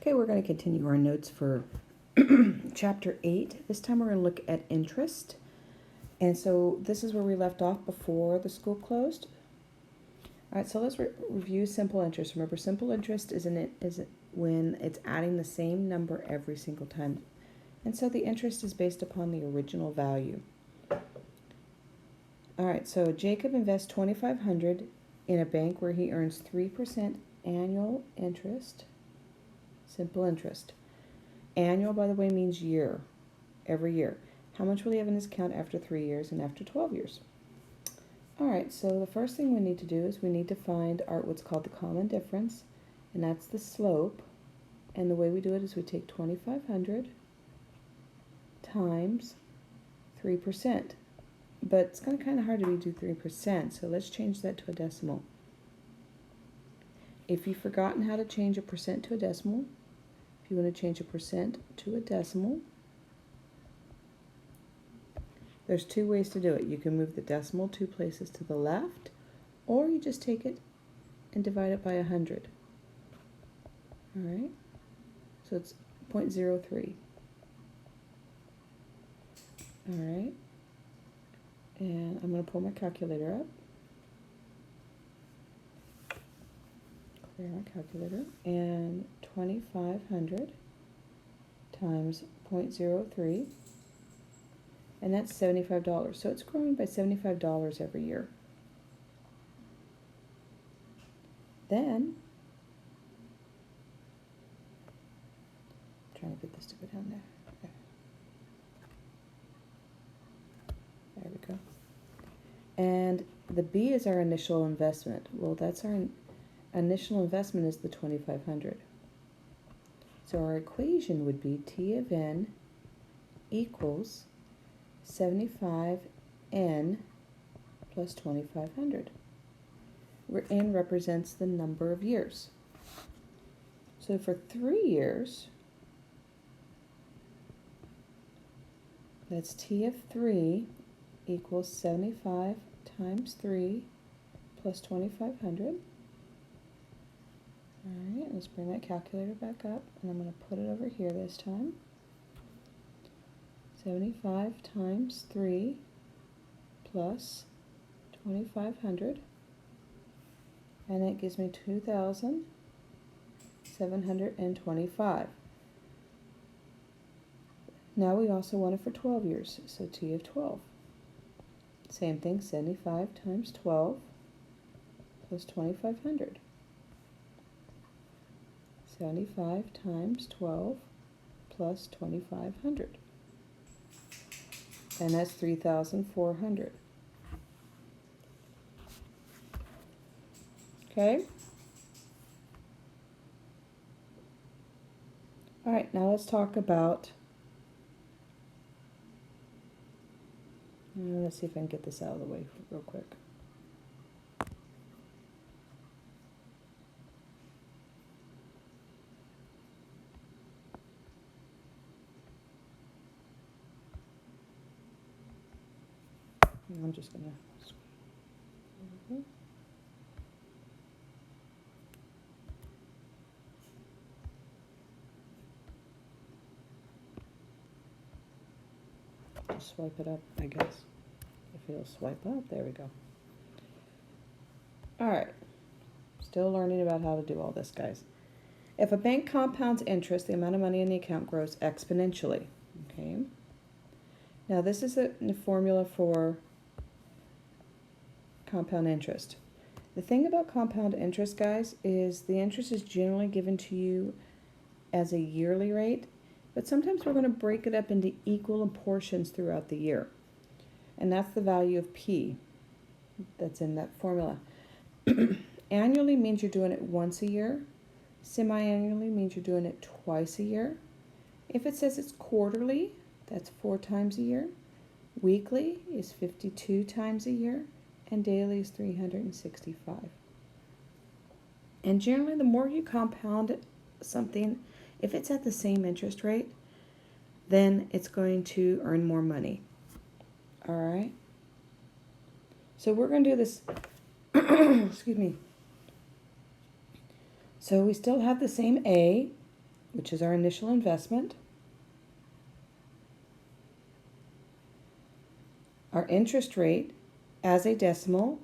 Okay, we're going to continue our notes for chapter 8. This time we're going to look at interest. And so this is where we left off before the school closed. All right, so let's review simple interest. Remember, simple interest is when it's adding the same number every single time. And so the interest is based upon the original value. All right, so Jacob invests $2,500 in a bank where he earns 3% annual interest. Simple interest. Annual, by the way, means year, every year. How much will he have in his account after 3 years and after 12 years? All right, so the first thing we need to do is we need to find what's called the common difference, and that's the slope. And the way we do it is we take 2,500 times 3%. But it's kind of hard to do 3%, so let's change that to a decimal. If you've forgotten how to change a percent to a decimal, if you want to change a percent to a decimal, there's two ways to do it. You can move the decimal 2 places to the left, or you just take it and divide it by 100. All right, so it's 0.03. All right, and I'm going to pull my calculator up. Clear my calculator, and 2,500 times 0.03, and that's $75. So it's growing by $75 every year. Then, I'm trying to get this to go down there. Okay. There we go. And the B is our initial investment. Well, that's our initial investment is the 2,500. So our equation would be T of N equals 75N plus 2,500, where N represents the number of years. So for 3 years, that's T of 3 equals 75 times 3 plus 2,500. All right, let's bring that calculator back up, and I'm going to put it over here this time. 75 times 3 plus 2,500, and that gives me 2,725. Now we also want it for 12 years, so T of 12. Same thing, 75 times 12 plus 2,500. 75 times 12 plus 2,500. And that's 3,400. Okay? All right, now let's talk about, let's see if I can get this out of the way real quick. I'm just going to just swipe it up, I guess. If it'll swipe up, there we go. All right, still learning about how to do all this, guys. If a bank compounds interest, the amount of money in the account grows exponentially. Okay. Now this is the formula for compound interest. The thing about compound interest, guys, is the interest is generally given to you as a yearly rate, but sometimes we're going to break it up into equal portions throughout the year. And that's the value of P that's in that formula. Annually means you're doing it once a year. Semi-annually means you're doing it twice a year. If it says it's quarterly, that's 4 times a year. Weekly is 52 times a year. And daily is 365. And generally, the more you compound something, if it's at the same interest rate, then it's going to earn more money. All right? So we're going to do this, excuse me. So we still have the same A, which is our initial investment. Our interest rate as a decimal.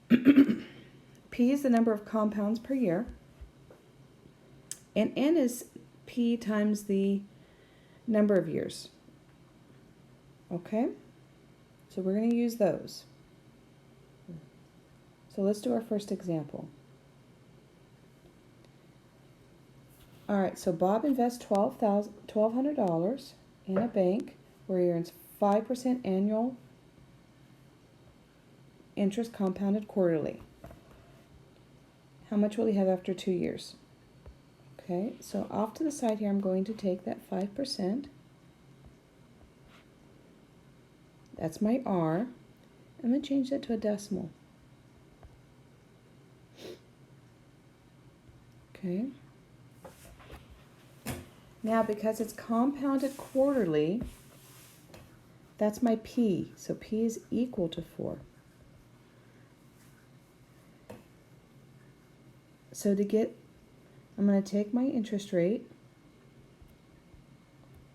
P is the number of compounds per year. And N is P times the number of years. Okay? So we're going to use those. So let's do our first example. All right, so Bob invests $1,200 in a bank where he earns 5% annual interest compounded quarterly. How much will he have after 2 years? Okay, so off to the side here, I'm going to take that 5%. That's my R. I'm going to change that to a decimal. Okay. Now, because it's compounded quarterly, that's my P. So P is equal to 4. So to get, I'm going to take my interest rate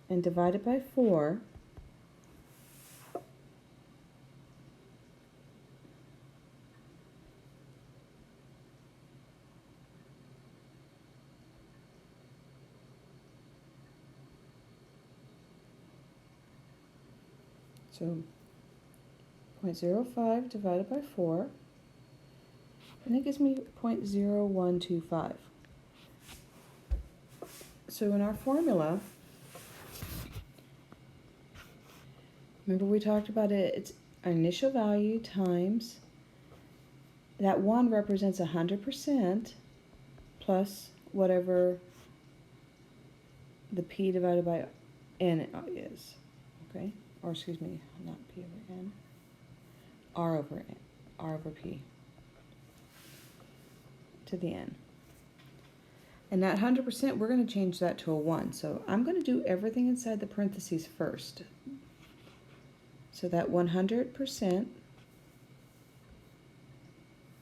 and divide it by 4. So 0.05 divided by 4, and that gives me 0.0125. So in our formula, remember we talked about it, it's our initial value times, that 1 represents 100% plus whatever the P divided by N is, okay? Or excuse me, not P over N, R over P to the N. And that 100%, we're going to change that to a 1. So I'm going to do everything inside the parentheses first. So that 100%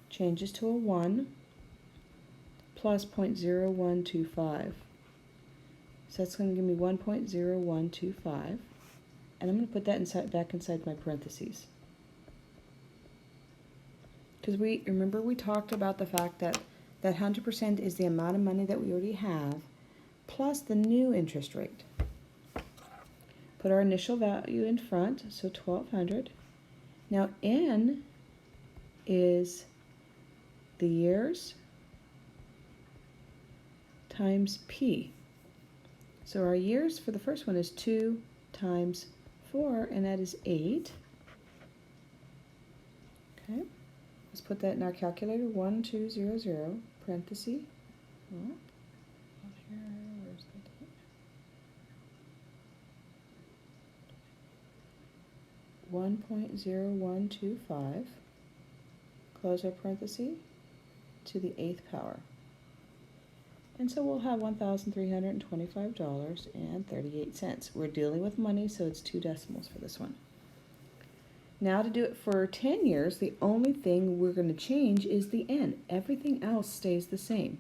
changes to a 1 plus 0.0125. So that's going to give me 1.0125. And I'm going to put that back inside my parentheses. Because remember we talked about the fact that 100% is the amount of money that we already have plus the new interest rate. Put our initial value in front, so 1,200. Now N is the years times P. So our years for the first one is 2 times 4, and that is 8. Okay, let's put that in our calculator. 1200 parenthesis. Oh, here, where's the 1.0125. Close our parenthesis to the 8th power. And so we'll have $1,325.38. We're dealing with money, so it's 2 decimals for this one. Now to do it for 10 years, the only thing we're going to change is the N. Everything else stays the same.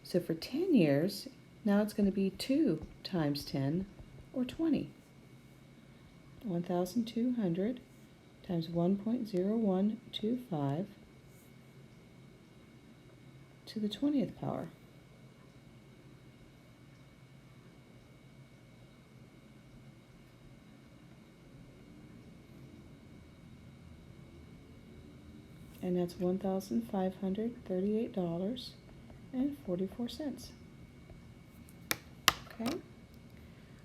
So for 10 years, now it's going to be 2 times 10, or 20. 1,200 times 1.0125 to the 20th power. And that's $1,538.44. Okay.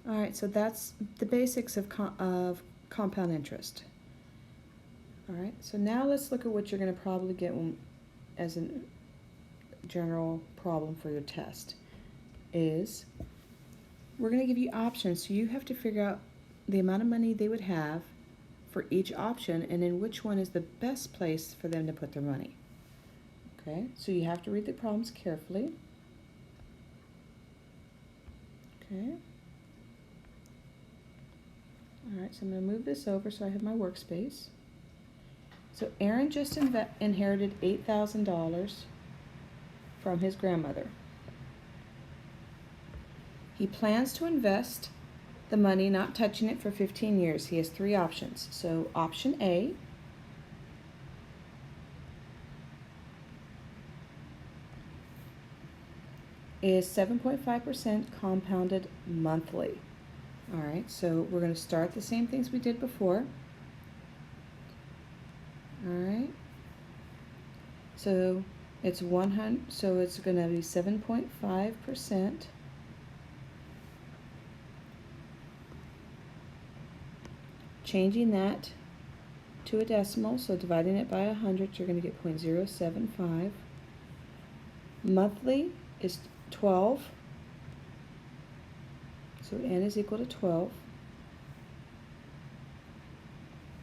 All right. So that's the basics of compound interest. All right. So now let's look at what you're going to probably get as a general problem for your test. Is we're going to give you options, so you have to figure out the amount of money they would have for each option, and then which one is the best place for them to put their money. Okay, so you have to read the problems carefully. Okay. All right, so I'm going to move this over so I have my workspace. So Aaron just inherited $8,000 from his grandmother. He plans to invest the money, not touching it, for 15 years. He has 3 options. So option A is 7.5% compounded monthly. All right, so we're going to start the same things we did before. All right, so it's 100, so it's going to be 7.5%. Changing that to a decimal, so dividing it by 100, you're going to get 0.075. Monthly is 12, so n is equal to 12.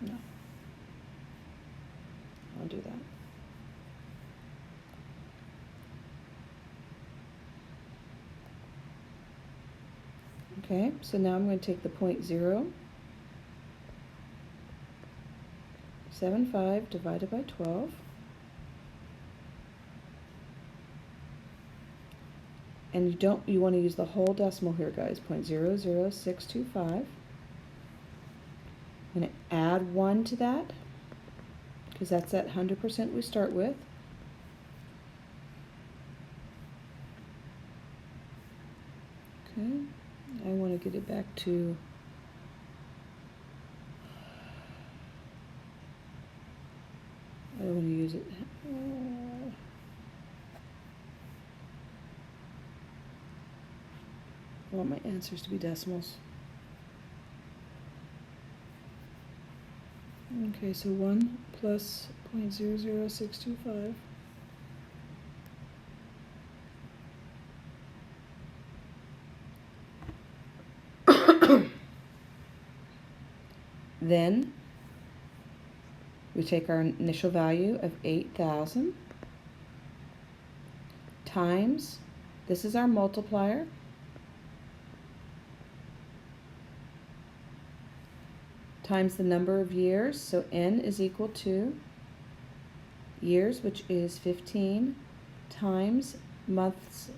No, I'll do that. Okay, so now I'm going to take the 0.075 divided by 12. And you want to use the whole decimal here, guys, 0.00625. I'm going to add 1 to that, because that's that 100% we start with. Okay, I want to get it back to I don't want to use it. I want my answers to be decimals. Okay, so 1 plus 0.00625. Then we take our initial value of 8,000 times, this is our multiplier, times the number of years, so n is equal to years, which is 15, times months,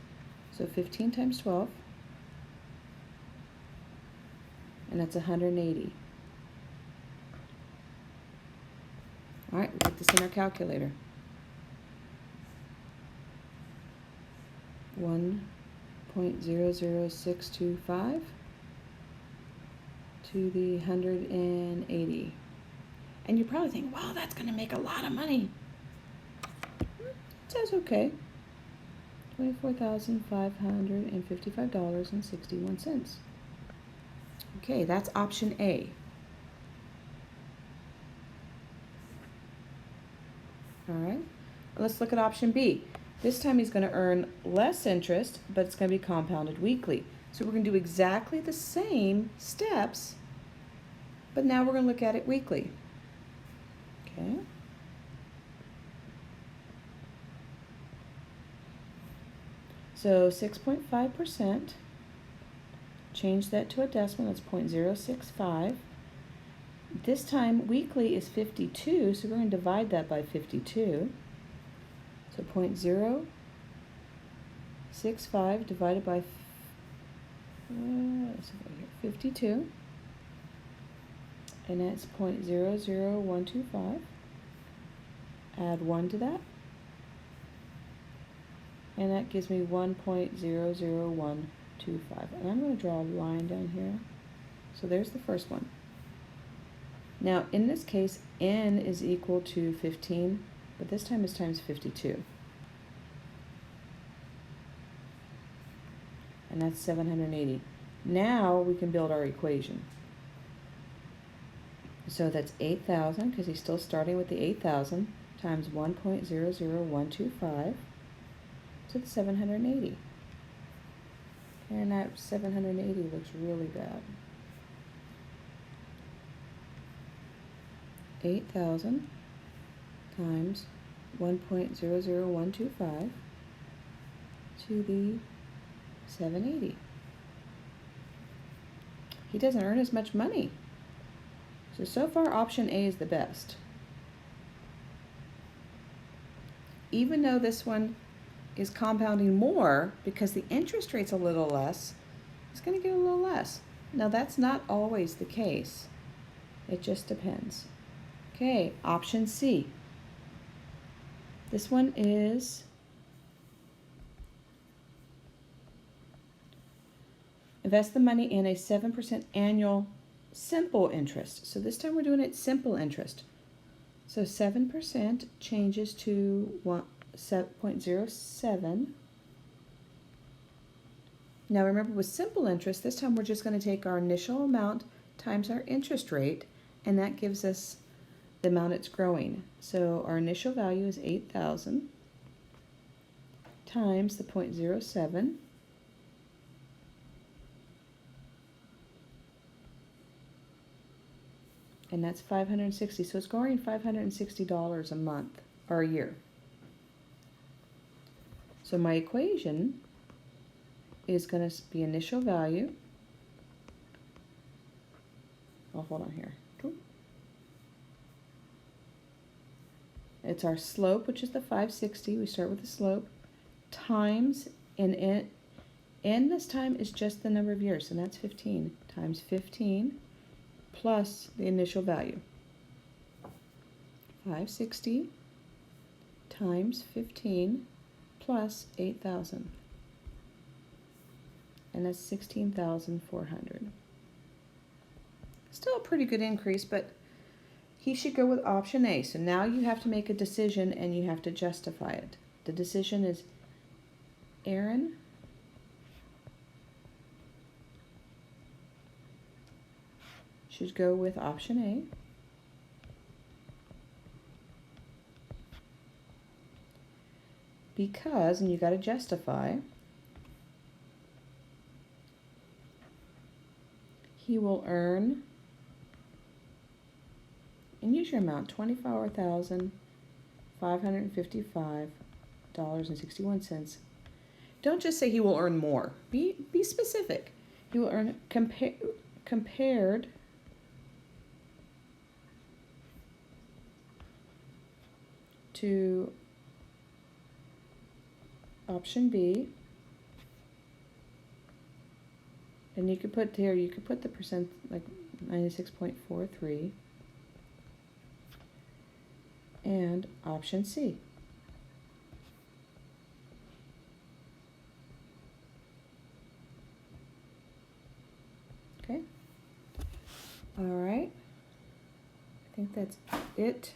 so 15 times 12, and that's 180. All right, we put this in our calculator. 1.00625 to the 180. And you're probably thinking, wow, that's going to make a lot of money. It says okay. $24,555.61. Okay, that's option A. All right, let's look at option B. This time he's going to earn less interest, but it's going to be compounded weekly. So we're going to do exactly the same steps, but now we're going to look at it weekly. Okay. So 6.5%, change that to a decimal, that's 0.065. This time weekly is 52, so we're going to divide that by 52. So 0.065 divided by 52, and that's 0.00125. Add 1 to that, and that gives me 1.00125. And I'm going to draw a line down here. So there's the first one. Now, in this case, n is equal to 15, but this time it's times 52. And that's 780. Now we can build our equation. So that's 8,000, because he's still starting with the 8,000, times 1.00125 to the 780. And that 780 looks really bad. 8,000 times 1.00125 to the 780. He doesn't earn as much money. So far option A is the best. Even though this one is compounding more because the interest rate's a little less, it's going to get a little less. Now that's not always the case. It just depends. Okay, option C. This one is invest the money in a 7% annual simple interest. So this time we're doing it simple interest. So 7% changes to 0.07. Now remember, with simple interest, this time we're just going to take our initial amount times our interest rate, and that gives us the amount it's growing. So our initial value is 8,000 times the 0.07. And that's 560. So it's growing $560 a month or a year. So my equation is going to be initial value. Oh, hold on here. It's our slope, which is the 560. We start with the slope, times, and n this time is just the number of years, and that's 15, times 15 plus the initial value. 560 times 15 plus 8,000. And that's 16,400. Still a pretty good increase, but he should go with option A. So now you have to make a decision and you have to justify it. The decision is Aaron should go with option A. Because, and you got to justify, he will earn, and use your amount, $24,555.61. Don't just say he will earn more. Be specific. He will earn compared to option B. And you could put here, you could put the percent like 96.43. And option C. Okay. All right. I think that's it